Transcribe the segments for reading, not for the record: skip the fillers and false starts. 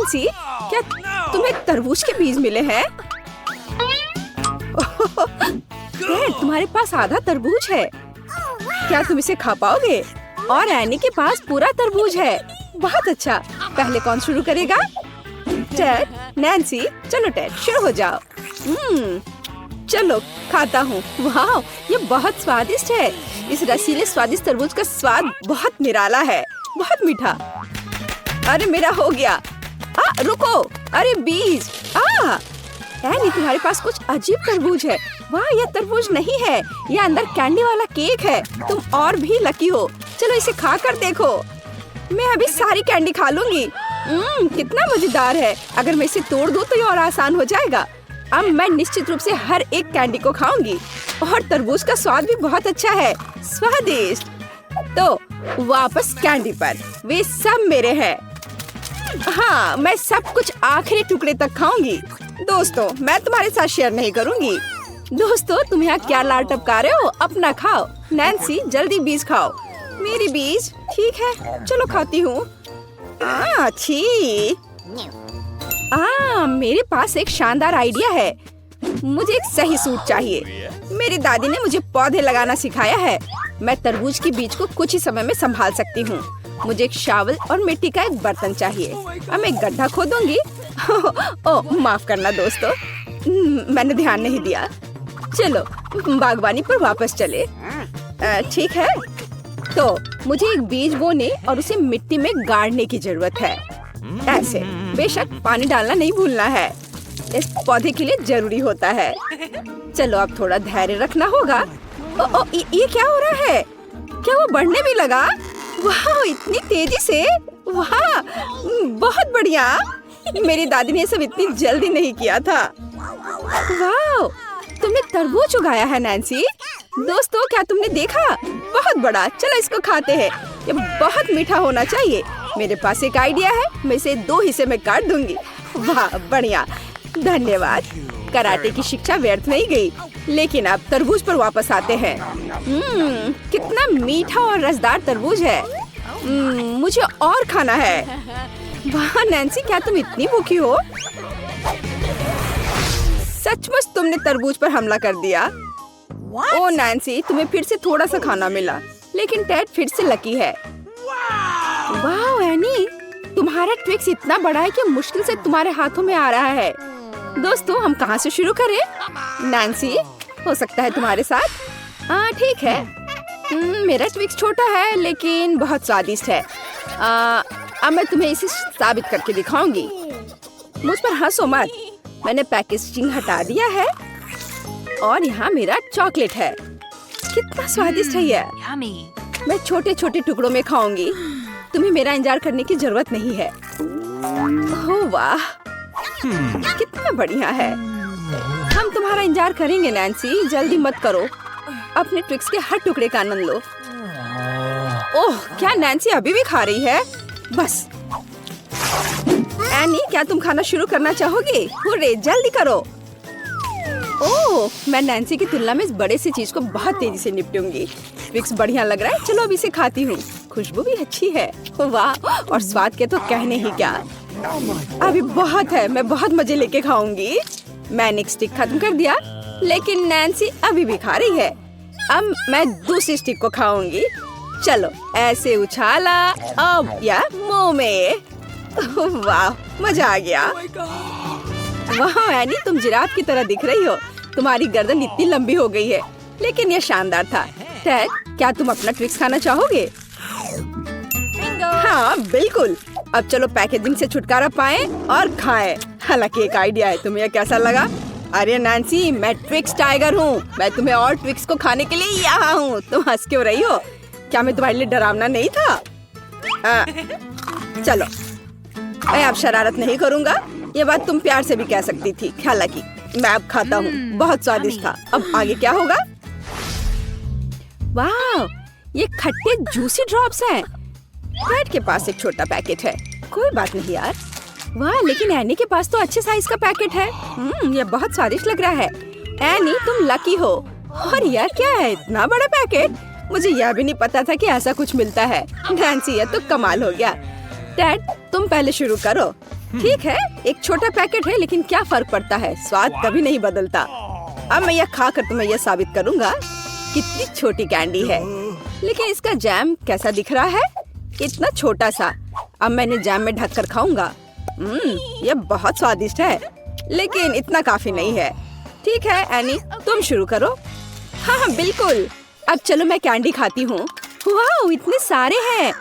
Nancy, क्या तुम्हें तरबूज के बीज मिले हैं? डैड, तुम्हारे पास आधा तरबूज है। क्या तुम इसे खा पाओगे? और एनी के पास पूरा तरबूज है। बहुत अच्छा। पहले कौन शुरू करेगा? टेड, नैन्सी, चलो टेड शुरू हो जाओ। चलो खाता हूँ। वाह, ये बहुत स्वादिष्ट है। इस रसीले स्वादिष्ट तरबूज का स्वाद बहुत निराला है, बहुत मीठा। अरे मेरा हो गया। रुको, अरे बीज। एनी, तुम्हारे पास कुछ अजीब तरबूज है। वाह, यह तरबूज नहीं है, यह अंदर कैंडी वाला केक है। तुम और भी लकी हो। चलो इसे खा कर देखो। मैं अभी सारी कैंडी खा लूंगी। कितना मजेदार है। अगर मैं इसे तोड़ दूं तो ये और आसान हो जाएगा। अब मैं निश्चित रूप से हर एक कैंडी को खाऊंगी। और तरबूज का स्वाद भी बहुत अच्छा है, स्वादिष्ट। तो वापस कैंडी पर। वे सब मेरे हैं। हाँ, मैं सब कुछ आखिरी टुकड़े तक खाऊंगी। दोस्तों, मैं तुम्हारे साथ शेयर नहीं करूंगी। दोस्तों, तुम यहाँ क्या लाल टपका रहे हो? अपना खाओ। नैन्सी, जल्दी बीज खाओ। मेरी बीज? ठीक है, चलो खाती हूँ। अच्छी। मेरे पास एक शानदार आइडिया है। मुझे एक सही सूट चाहिए। मेरी दादी ने मुझे पौधे लगाना सिखाया है। मैं तरबूज के बीज को कुछ ही समय में संभाल सकती हूँ। मुझे एक शावल और मिट्टी का एक बर्तन चाहिए। अब मैं एक गड्ढा खोदूंगी। ओह, माफ करना दोस्तों, मैंने ध्यान नहीं दिया। चलो बागवानी पर वापस चले। ठीक है, तो मुझे एक बीज बोने और उसे मिट्टी में गाड़ने की जरूरत है। ऐसे, बेशक पानी डालना नहीं भूलना है। इस पौधे के लिए जरूरी होता है। चलो अब थोड़ा धैर्य रखना होगा। ये क्या हो रहा है? क्या वो बढ़ने भी लगा? वाह, इतनी तेजी से! वाह, बहुत बढ़िया। मेरी दादी ने सब इतनी जल्दी नहीं किया था। वाह, तुमने तरबूज उगाया है नैन्सी। दोस्तों, क्या तुमने देखा? बहुत बड़ा। चलो इसको खाते हैं। ये बहुत मीठा होना चाहिए। मेरे पास एक आइडिया है। मैं इसे 2 हिस्से में काट दूंगी। वाह, बढ़िया, धन्यवाद। कराटे की शिक्षा व्यर्थ नहीं गई। लेकिन अब तरबूज पर वापस आते हैं। कितना मीठा और रसदार तरबूज है। मुझे और खाना है। वाह नैन्सी, क्या तुम इतनी भूखी हो? सचमुच तुमने तरबूज पर हमला कर दिया। ओ नैन्सी, तुम्हें फिर से थोड़ा सा खाना मिला। लेकिन टेड फिर से लकी है। वाह एनी, तुम्हारा ट्विक्स इतना बड़ा है कि मुश्किल से तुम्हारे हाथों में आ रहा है। दोस्तों, हम कहाँ से शुरू करें? नैन्सी, हो सकता है तुम्हारे साथ। ठीक है। मेरा ट्विक्स छोटा है लेकिन बहुत स्वादिष्ट है। अब मैं तुम्हें इसे साबित करके दिखाऊंगी। मुझ पर हंसो मत। मैंने पैकेजिंग हटा दिया है और यहाँ मेरा चॉकलेट है। कितना स्वादिष्ट है यह। मैं छोटे छोटे टुकड़ों में खाऊंगी। तुम्हें मेरा इंतजार करने की जरूरत नहीं है। ओह वाह, कितना बढ़िया है। हम तुम्हारा इंतजार करेंगे नैन्सी, जल्दी मत करो। अपने ट्विक्स के हर टुकड़े का आनंद लो। ओह, क्या नैन्सी अभी भी खा रही है? बस। एनी, क्या तुम खाना शुरू करना चाहोगी? हुर्रे, जल्दी करो। ओह, मैं नैन्सी की तुलना में इस बड़े से चीज को बहुत तेजी से निपटूंगी। ट्विक्स बढ़िया लग रहा है। चलो अब इसे खाती हूँ। खुशबू भी अच्छी है। वाह, और स्वाद के तो कहने ही क्या। अभी बहुत है, मैं बहुत मजे लेके खाऊंगी। मैंने एक स्टिक खत्म कर दिया, लेकिन नैन्सी अभी भी खा रही है। अब मैं दूसरी स्टिक को खाऊंगी। चलो ऐसे उछाला, अब या मुंह में। वाह, मजा आ गया। वाह एनी, तुम जिराफ की तरह दिख रही हो। तुम्हारी गर्दन इतनी लंबी हो गई है, लेकिन यह शानदार था। टेड, क्या तुम अपना ट्विक्स खाना चाहोगे? हाँ बिल्कुल। अब चलो पैकेजिंग से छुटकारा पाएं और खाएं। हालांकि एक आइडिया है, तुम्हें कैसा लगा? अरे नैन्सी, मैं ट्विक्स टाइगर हूँ। मैं तुम्हें और ट्विक्स को खाने के लिए यहाँ हूँ। तुम हंस क्यों रही हो? क्या मैं तुम्हारे लिए डरावना नहीं था? चलो, मैं अब शरारत नहीं करूँगा। ये बात तुम प्यार से भी कह सकती थी। हालांकि मैं अब खाता हूँ। बहुत स्वादिष्ट था। अब आगे क्या होगा? वाह, ये खट्टे जूसी ड्रॉप्स हैं। टेड के पास एक छोटा पैकेट है। कोई बात नहीं यार। वाह, लेकिन एनी के पास तो अच्छे साइज का पैकेट है। ये बहुत स्वादिष्ट लग रहा है। एनी, तुम लकी हो। और यह क्या है, इतना बड़ा पैकेट? मुझे यह भी नहीं पता था कि ऐसा कुछ मिलता है। नैन्सी, यह तो कमाल हो गया। टेड, तुम पहले शुरू करो। ठीक है, एक छोटा पैकेट है, लेकिन क्या फर्क पड़ता है, स्वाद कभी नहीं बदलता। अब मैं यह खाकर तुम्हें यह साबित करूंगा कितनी छोटी कैंडी है। लेकिन इसका जैम कैसा दिख रहा है, इतना छोटा सा। अब मैं इन्हें जैम में ढककर खाऊंगा। यह बहुत स्वादिष्ट है, लेकिन इतना काफी नहीं है। ठीक है एनी, तुम शुरू करो। हाँ हाँ बिल्कुल। अब चलो मैं कैंडी खाती हूँ। वाह, इतने सारे हैं।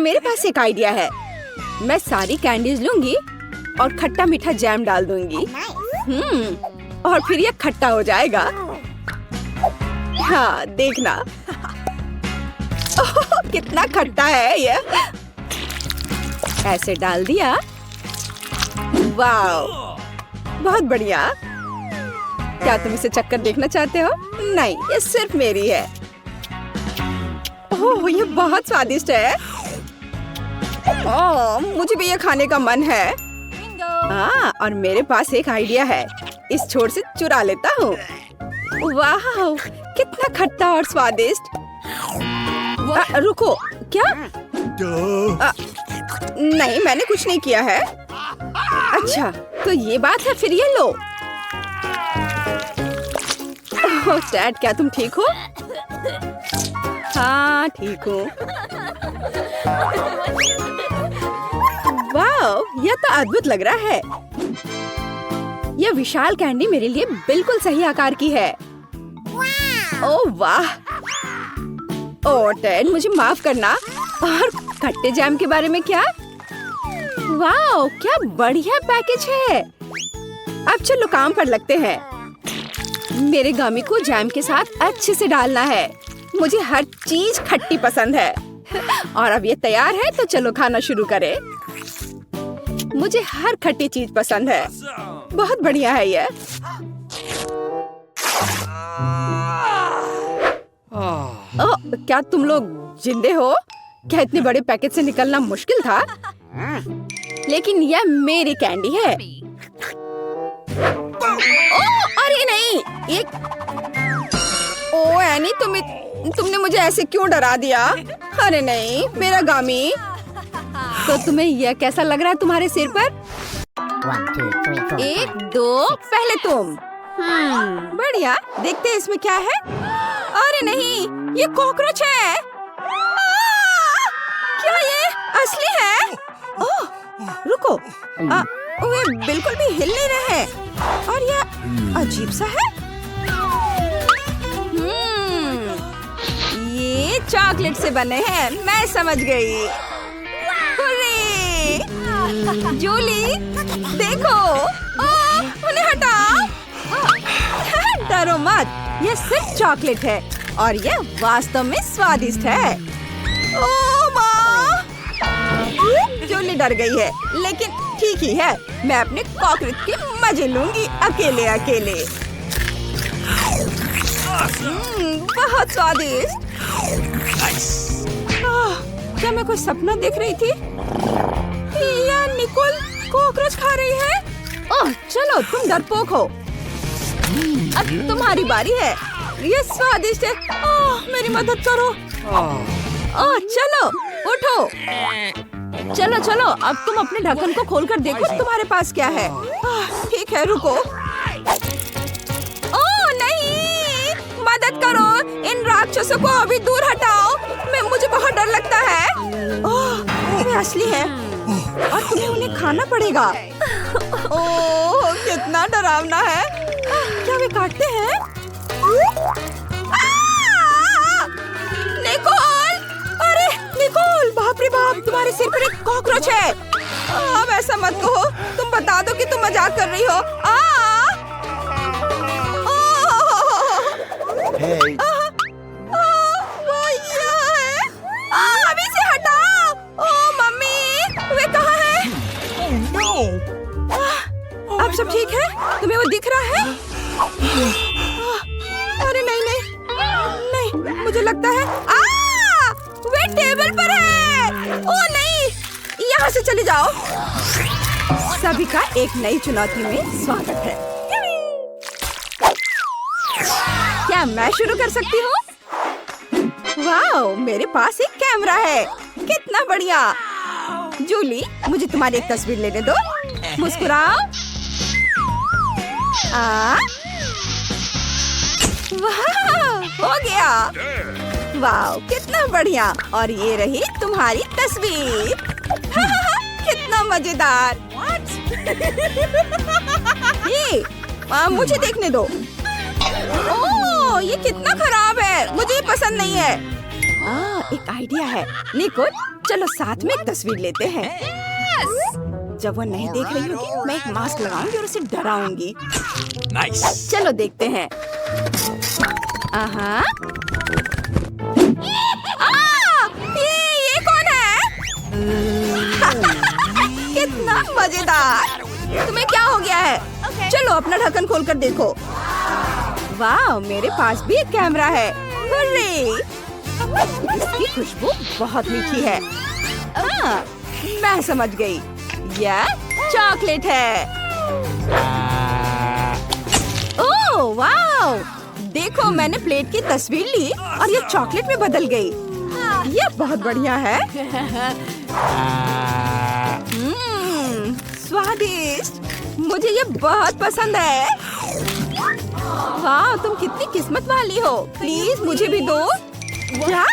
मेरे पास एक आइडिया है। मैं सारी कैंडीज लूंगी और खट्टा मीठा जैम डाल दूंगी। और फिर ये खट्टा हो जाएगा। हाँ देखना। ओह, कितना खट्टा है ये। ऐसे डाल दिया। वाह, बहुत बढ़िया। क्या तुम इसे चक्कर देखना चाहते हो? नहीं, ये सिर्फ मेरी है। ओह, ये बहुत स्वादिष्ट है। ओह, मुझे भी ये खाने का मन है। हाँ, और मेरे पास एक आइडिया है। इस छोर से चुरा लेता हूँ। वाह, कितना खट्टा और स्वादिष्ट। रुको, क्या? नहीं, मैंने कुछ नहीं किया है। अच्छा, तो ये बात है, फिर ये लो। ओह डैड, क्या तुम ठीक हो? हाँ ठीक हूँ। वाह, यह तो अद्भुत लग रहा है। यह विशाल कैंडी मेरे लिए बिल्कुल सही आकार की है। ओह वाह। ओह डैड, मुझे माफ करना। और खट्टे जैम के बारे में क्या? वाह, क्या बढ़िया पैकेज है। अब चलो काम पर लगते हैं। मेरे गमी को जैम के साथ अच्छे से डालना है। मुझे हर चीज खट्टी पसंद है। और अब ये तैयार है, तो चलो खाना शुरू करें। मुझे हर खट्टी चीज पसंद है। बहुत बढ़िया है ये। ओह, क्या तुम लोग जिंदे हो? क्या इतने बड़े पैकेट से निकलना मुश्किल था? लेकिन यह मेरी कैंडी है। ओह, अरे नहीं, ये। ओह एनी, तुमने मुझे ऐसे क्यों डरा दिया? अरे नहीं, मेरा गामी। तो तुम्हें यह कैसा लग रहा है तुम्हारे सिर पर? 1, 2, 3, 4. 1, 2, पहले तुम। बढ़िया, देखते हैं इसमें क्या है। अरे नहीं, ये कॉकरोच है। क्या ये असली है? ओह, रुको। वे बिल्कुल भी हिल नहीं रहे हैं। और यह अजीब सा है। ये चॉकलेट से बने हैं, मैं समझ गई। जूली, देखो। उन्हें हटाओ। डरो मत, यह सिर्फ चॉकलेट है और यह वास्तव में स्वादिष्ट है। ओह माँ, जूली डर गई है, लेकिन ठीक ही है। मैं अपने कॉकरोच के मजे लूंगी अकेले अकेले। बहुत स्वादिष्ट। क्या मैं कोई सपना देख रही थी? या निकोल कॉकरोच खा रही है? ओह चलो, तुम डरपोक हो। अब तुम्हारी बारी है। ये स्वादिष्ट है। ओह, मेरी मदद करो। ओह चलो, उठो। चलो चलो, अब तुम अपने ढक्कन को खोलकर देखो तुम्हारे पास क्या है। ठीक है, रुको। ओह नहीं, मदद करो। इन राक्षसों को अभी दूर हटाओ। मुझे बहुत डर लगता है। ओह, वे असली है और तुम्हें उन्हें खाना पड़ेगा। ओह, कितना डरावना है। क्या वे काटते हैं? निकोल! अरे निकोल, बाप रे बाप, तुम्हारे सिर पर एक कॉकरोच है। अब ऐसा मत कहो, तुम बता दो कि तुम मजाक कर रही हो। Hey. वो यहाँ है। अभी से हटाओ। ओह मम्मी, वे कहाँ है? Oh no! अब सब ठीक है? तुम्हें वो दिख रहा है? अरे नहीं नहीं नहीं, मुझे लगता है वे टेबल पर है। ओह नहीं, यहाँ से चले जाओ। सभी का एक नई चुनौती में स्वागत है। क्या मैं शुरू कर सकती हूँ? वाह, मेरे पास एक कैमरा है। कितना बढ़िया। जूली, मुझे तुम्हारी एक तस्वीर लेने दो। मुस्कुराओ। वाह, हो गया। वाह, कितना बढ़िया। और ये रही तुम्हारी तस्वीर। कितना मजेदार। ये मुझे देखने दो। ओह, ये कितना खराब है, मुझे ये पसंद नहीं है। एक आइडिया है। निकोल, चलो साथ में एक तस्वीर लेते हैं। जब वो नहीं देख रही होगी, मैं एक मास्क लगाऊंगी और उसे डराऊंगी। Nice. चलो देखते हैं। ये कौन है? कितना मजेदार। तुम्हें क्या हो गया है? चलो अपना ढक्कन खोलकर देखो। वाह, मेरे पास भी एक कैमरा है। हुर्रे! इसकी खुशबू बहुत मीठी है। मैं समझ गई। यह चॉकलेट है। ओह वाह! देखो, मैंने प्लेट की तस्वीर ली और ये चॉकलेट में बदल गई। ये बहुत बढ़िया है। स्वादिष्ट। मुझे ये बहुत पसंद है। वाह, तुम कितनी किस्मत वाली हो। प्लीज मुझे भी दो। क्या?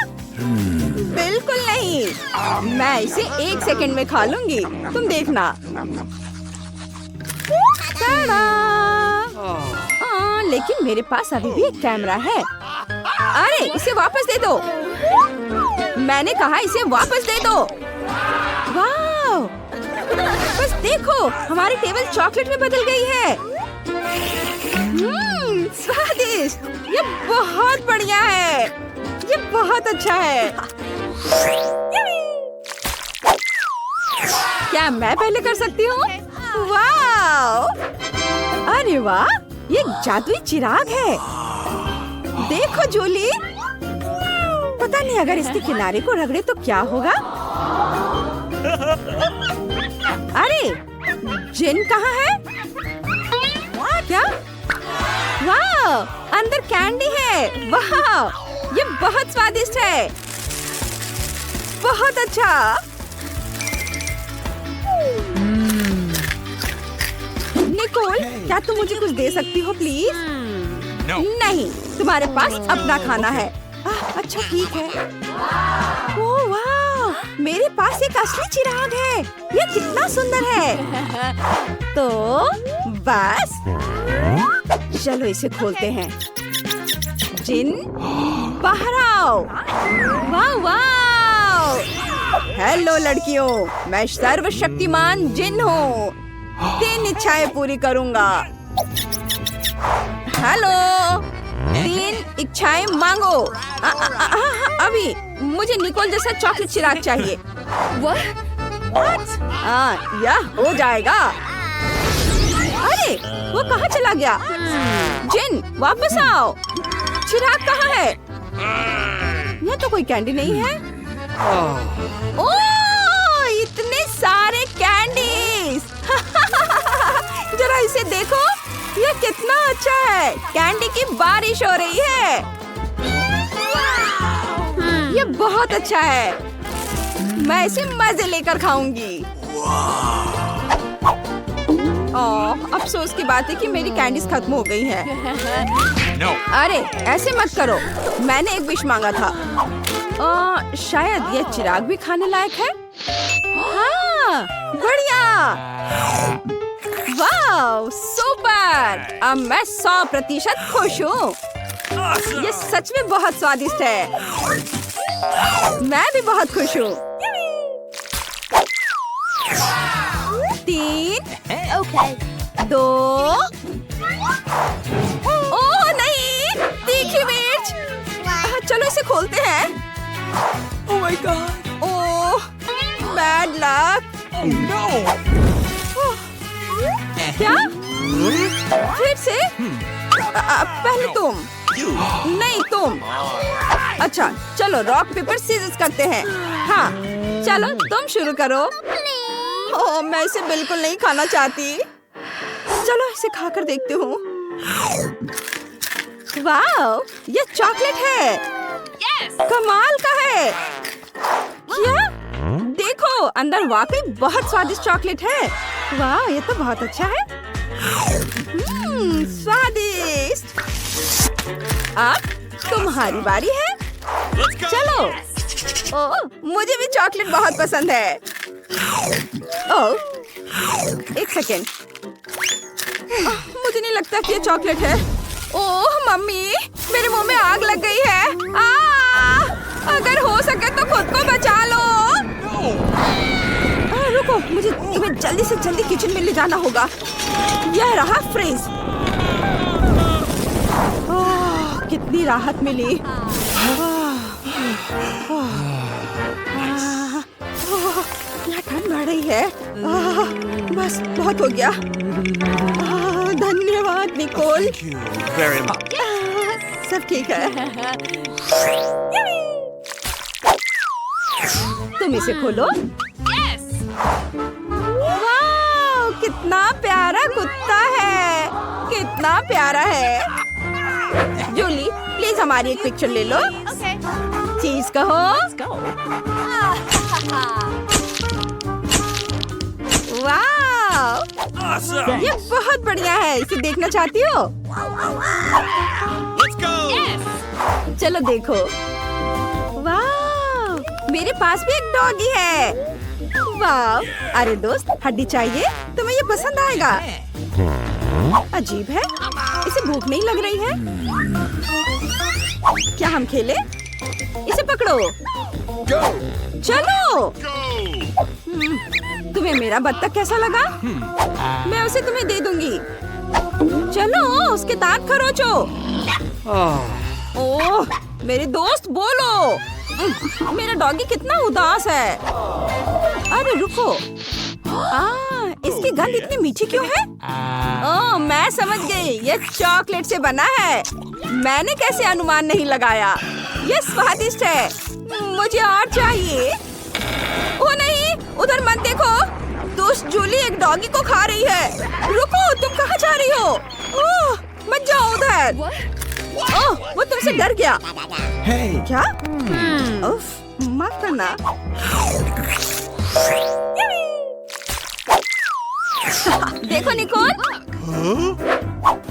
बिल्कुल नहीं। मैं इसे 1 सेकंड में खा लूंगी। तुम देखना। लेकिन मेरे पास अभी भी एक कैमरा है। अरे, इसे वापस दे दो। मैंने कहा इसे वापस दे दो। वाह! बस देखो, हमारी टेबल चॉकलेट में बदल गई है। स्वादिष्ट। ये बहुत बढ़िया है। ये बहुत अच्छा है। क्या मैं पहले कर सकती हूँ? वाह! अरे वाह, ये जादुई चिराग है। देखो जूली, पता नहीं अगर इसके किनारे को रगड़े तो क्या होगा। अरे, जिन कहाँ है? क्या? वाह, अंदर कैंडी है। वाह, ये बहुत स्वादिष्ट है। बहुत अच्छा। निकोल, क्या तुम मुझे कुछ दे सकती हो प्लीज? No. नहीं, तुम्हारे पास अपना खाना है। अच्छा ठीक है। ओह वाह, मेरे पास एक असली चिराग है। ये कितना सुंदर है। तो बस, चलो इसे खोलते हैं। जिन, बाहर आओ। वाह वाह। हेलो लड़कियों, मैं सर्वशक्तिमान जिन हूँ। 3 इच्छाएं पूरी करूँगा। हेलो, 3 इच्छाएं मांगो। अभी मुझे निकोल जैसा चॉकलेट चिराग चाहिए। यह हो जाएगा। अरे, वो कहाँ चला गया? जिन, वापस आओ। चिराग कहाँ है? यह तो कोई कैंडी नहीं है। ओह, इतने सारे कैंडीज। जरा इसे देखो, ये कितना अच्छा है। कैंडी की बारिश हो रही है। ये बहुत अच्छा है। मैं इसे मजे लेकर खाऊंगी। ओह, अफसोस की बात है कि मेरी कैंडीज खत्म हो गई हैं। No. अरे, ऐसे मत करो। मैंने एक विश मांगा था। शायद ये चिराग भी खाने लायक है। हाँ, बढ़िया। वाह, सुपर। अब मैं 100% खुश हूँ। ये सच में बहुत स्वादिष्ट है। मैं भी बहुत खुश हूँ। 3, Okay. 2। ओह नहीं, तीखी मिर्च। चलो इसे खोलते हैं। Oh my god. Oh, bad luck. Oh no. क्या? फिर से? पहले तुम। नहीं, तुम। अच्छा, चलो रॉक पेपर सीजर्स करते हैं। हाँ, चलो तुम शुरू करो। ओह, मैं इसे बिल्कुल नहीं खाना चाहती। चलो इसे खाकर देखती हूँ। वाह, ये चॉकलेट है। कमाल का है। क्या? देखो, अंदर वाकई बहुत स्वादिष्ट चॉकलेट है। वाह, ये तो बहुत अच्छा है। स्वादिष्ट। अब तुम्हारी बारी है। चलो। ओह, मुझे भी चॉकलेट बहुत पसंद है। ओह, एक सेकेंड। मुझे नहीं लगता कि ये चॉकलेट है। ओह मम्मी, मेरे मुंह में आग लग गई है। अगर हो सके तो खुद को बचा लो। रुको, मुझे तुम्हें जल्दी से जल्दी किचन में ले जाना होगा। यह रहा फ्रिज। कितनी राहत मिली। यहाँ ठंड बढ़ रही है। बस बहुत हो गया। धन्यवाद Nicol. Thank you very much. सब ठीक है। तुम इसे खोलो। वाह, कितना प्यारा कुत्ता है। कितना प्यारा है। जूली, प्लीज हमारी एक पिक्चर ले लो। चीज कहो। वाह, Awesome. ये बहुत बढ़िया है। इसे देखना चाहती हो? Let's go. चलो देखो। वाह, मेरे पास भी एक डॉगी है। वाह, अरे दोस्त, हड्डी चाहिए? तुम्हें ये पसंद आएगा। अजीब है, इसे भूख नहीं लग रही है। क्या हम खेले? इसे पकड़ो। चलो। तुम्हें मेरा बत्तख कैसा लगा? मैं उसे तुम्हें दे दूंगी। चलो, उसके दांत खरोचो। ओह, मेरे दोस्त बोलो। मेरा डॉगी कितना उदास है। अरे रुको। इसकी गंध इतनी मीठी क्यों है? ओह, मैं समझ गई। ये चॉकलेट से बना है। मैंने कैसे अनुमान नहीं लगाया। ये स्वादिष्ट है। मुझे और चाहिए। ओ नहीं, उधर मत देखो। दोस्त जूली एक डॉगी को खा रही है। रुको, तुम कहाँ जा रही हो? ओह, मत जाओ उधर। ओह, वो तुमसे डर गया। Hey. क्या? उफ, माफ करना। देखो निकोल।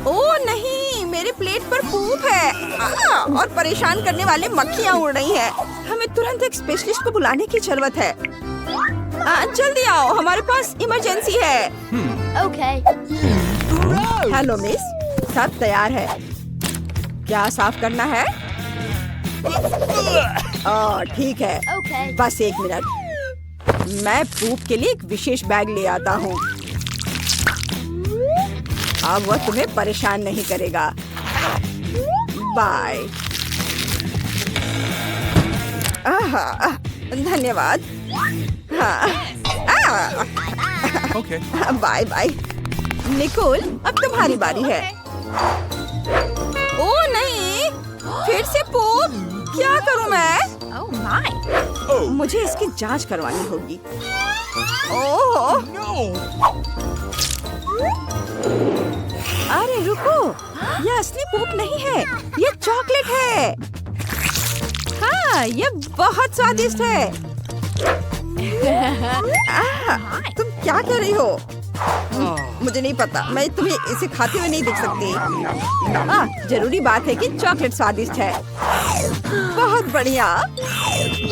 ओह नहीं, मेरे प्लेट पर पूप है। और परेशान करने वाले मक्खियाँ उड़ रही हैं। हमें तुरंत एक स्पेशलिस्ट को बुलाने की जरूरत है। जल्दी आओ, हमारे पास इमरजेंसी है। Okay. हेलो मिस, सब तैयार है। क्या साफ करना है? ठीक है। Okay. बस एक मिनट। मैं पूप के लिए एक विशेष बैग ले आता हूँ। अब वह तुम्हें परेशान नहीं करेगा। बाय। धन्यवाद। Okay. Bye bye. निकोल, अब तुम्हारी बारी है। ओ नहीं, फिर से पूप। क्या करूं मैं? Oh my. Oh मुझे इसकी जांच करवानी होगी। ओह, no. अरे रुको, यह असली पूप नहीं है, ये चॉकलेट है। हाँ, ये बहुत स्वादिष्ट है। तुम क्या कर रही हो? मुझे नहीं पता, मैं तुम्हें इसे खाते हुए नहीं देख सकती। जरूरी बात है कि चॉकलेट स्वादिष्ट है। बहुत बढ़िया।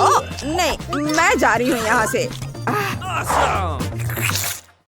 ओह नहीं, मैं जा रही हूँ यहाँ से। Awesome.